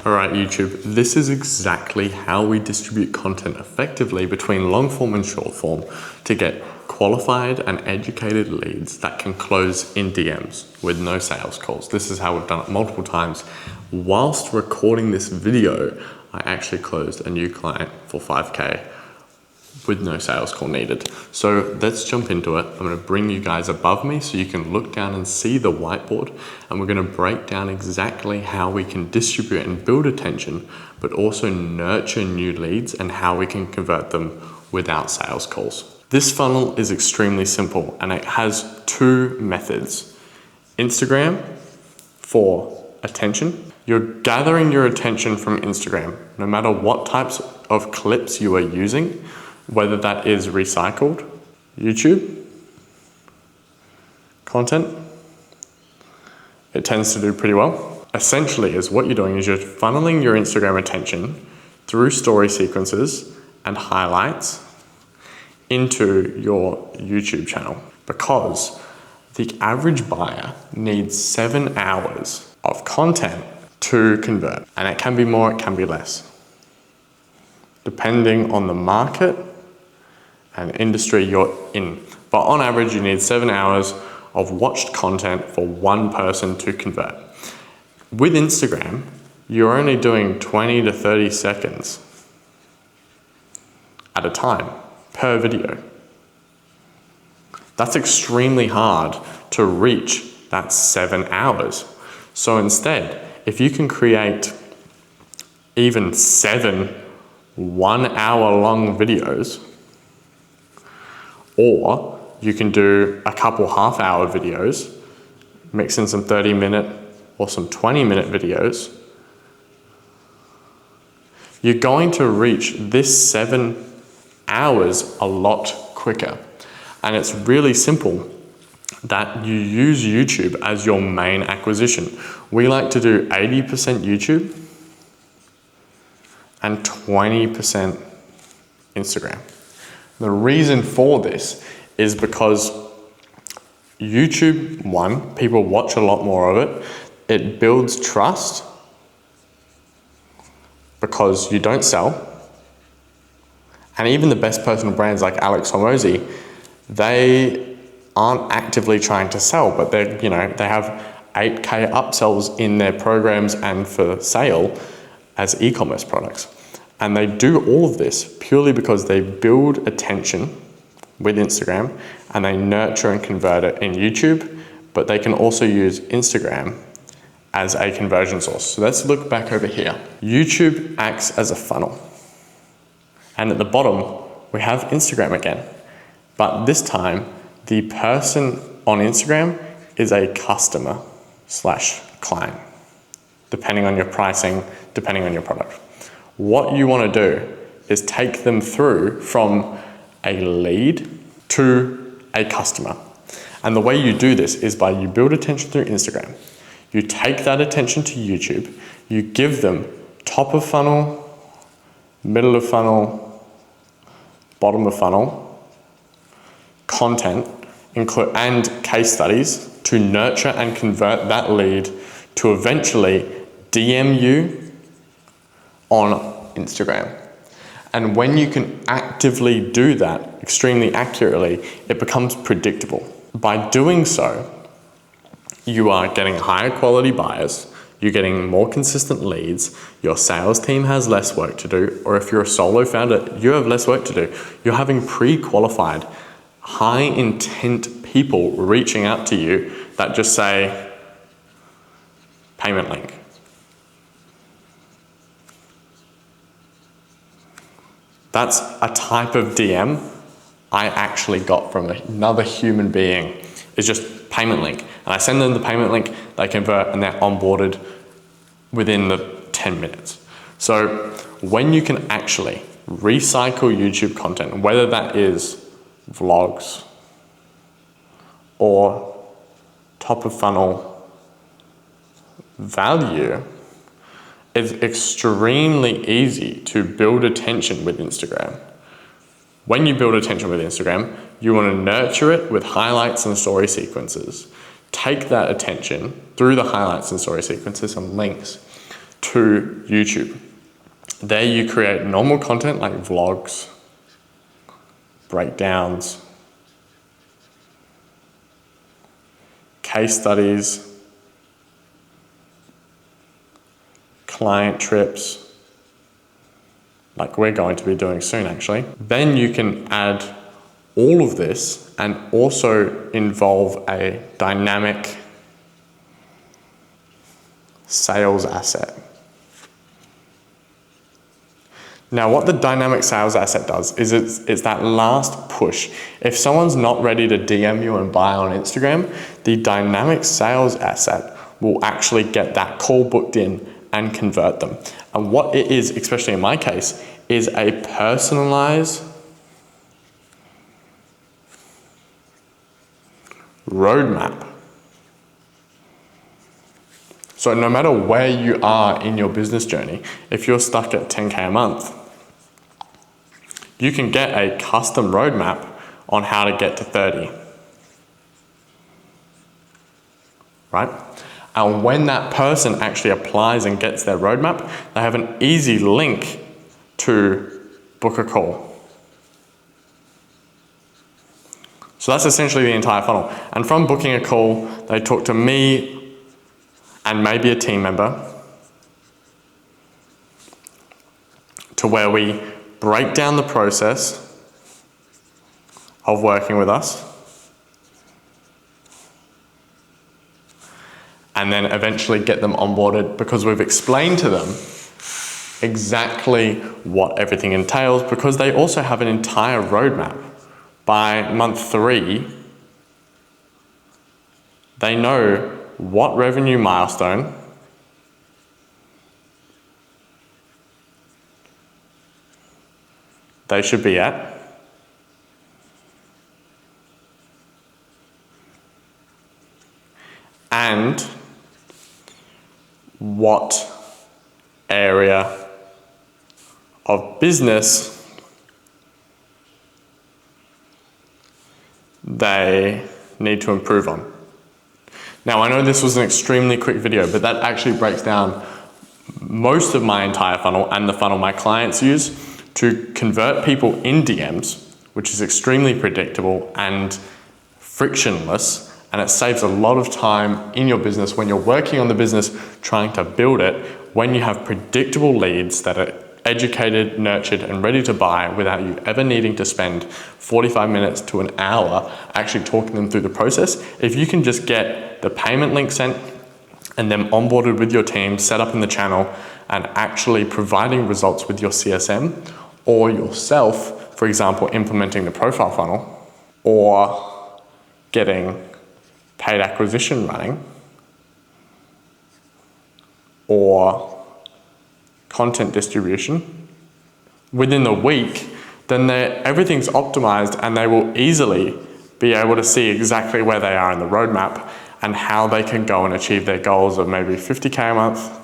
All right, YouTube, this is exactly how we distribute content effectively between long form and short form to get qualified and educated leads that can close in DMs with no sales calls. This is how we've done it multiple times. Whilst recording this video, I actually closed a new client for 5K with no sales call needed. So let's jump into it. I'm gonna bring you guys above me so you can look down and see the whiteboard, and we're gonna break down exactly how we can distribute and build attention, but also nurture new leads and how we can convert them without sales calls. This funnel is extremely simple and it has two methods. Instagram for attention. You're gathering your attention from Instagram, no matter what types of clips you are using, whether that is recycled, YouTube content, it tends to do pretty well. Essentially, is what you're doing is you're funneling your Instagram attention through story sequences and highlights into your YouTube channel, because the average buyer needs 7 hours of content to convert, and it can be more, it can be less, depending on the market and industry you're in. But on average, you need 7 hours of watched content for one person to convert. With Instagram, you're only doing 20 to 30 seconds at a time per video. That's extremely hard to reach that 7 hours. So instead, if you can create even 7 1-hour-long videos, or you can do a couple half-hour videos, mix in some 30-minute or some 20-minute videos, you're going to reach this 7 hours a lot quicker. And it's really simple that you use YouTube as your main acquisition. We like to do 80% YouTube and 20% Instagram. The reason for this is because YouTube, one, people watch a lot more of it. It builds trust because you don't sell. And even the best personal brands like Alex Hormozy, they aren't actively trying to sell, but they have 8K upsells in their programs and for sale as e-commerce products. And they do all of this purely because they build attention with Instagram and they nurture and convert it in YouTube, but they can also use Instagram as a conversion source. So let's look back over here. YouTube acts as a funnel. And at the bottom, we have Instagram again. But this time, the person on Instagram is a customer / client, depending on your pricing, depending on your product. What you want to do is take them through from a lead to a customer. And the way you do this is by you build attention through Instagram. You take that attention to YouTube. You give them top of funnel, middle of funnel, bottom of funnel content and case studies to nurture and convert that lead to eventually DM you on Instagram. And when you can actively do that extremely accurately, it becomes predictable. By doing so, you are getting higher quality buyers, you're getting more consistent leads, your sales team has less work to do, or if you're a solo founder, you have less work to do. You're having pre-qualified, high intent people reaching out to you that just say, payment link. That's a type of DM I actually got from another human being. It's just payment link. And I send them the payment link, they convert, and they're onboarded within the 10 minutes. So when you can actually recycle YouTube content, whether that is vlogs or top of funnel value, it's extremely easy to build attention with Instagram. When you build attention with Instagram, you want to nurture it with highlights and story sequences. Take that attention through the highlights and story sequences and links to YouTube. There you create normal content like vlogs, breakdowns, case studies, client trips, like we're going to be doing soon actually. Then you can add all of this and also involve a dynamic sales asset. Now what the dynamic sales asset does is it's that last push. If someone's not ready to DM you and buy on Instagram, the dynamic sales asset will actually get that call booked in and convert them. And what it is, especially in my case, is a personalized roadmap. So no matter where you are in your business journey, if you're stuck at 10K a month, you can get a custom roadmap on how to get to 30. Right? And when that person actually applies and gets their roadmap, they have an easy link to book a call. So that's essentially the entire funnel. And from booking a call, they talk to me and maybe a team member to where we break down the process of working with us and then eventually get them onboarded because we've explained to them exactly what everything entails, because they also have an entire roadmap. By month 3, they know what revenue milestone they should be at, and what area of business they need to improve on. Now, I know this was an extremely quick video, but that actually breaks down most of my entire funnel and the funnel my clients use to convert people in DMs, which is extremely predictable and frictionless, and it saves a lot of time in your business when you're working on the business, trying to build it, when you have predictable leads that are educated, nurtured, and ready to buy without you ever needing to spend 45 minutes to an hour actually talking them through the process. If you can just get the payment link sent and them onboarded with your team, set up in the channel, and actually providing results with your CSM, or yourself, for example, implementing the profile funnel, or getting paid acquisition running, or content distribution within the week, then everything's optimized and they will easily be able to see exactly where they are in the roadmap and how they can go and achieve their goals of maybe 50K a month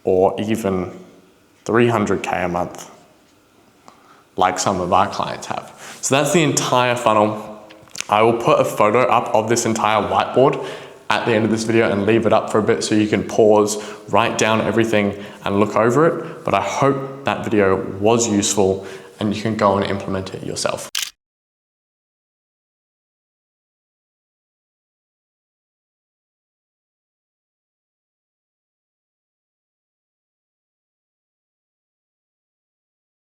or even 300K a month, like some of our clients have. So that's the entire funnel. I will put a photo up of this entire whiteboard at the end of this video and leave it up for a bit so you can pause, write down everything and look over it. But I hope that video was useful and you can go and implement it yourself.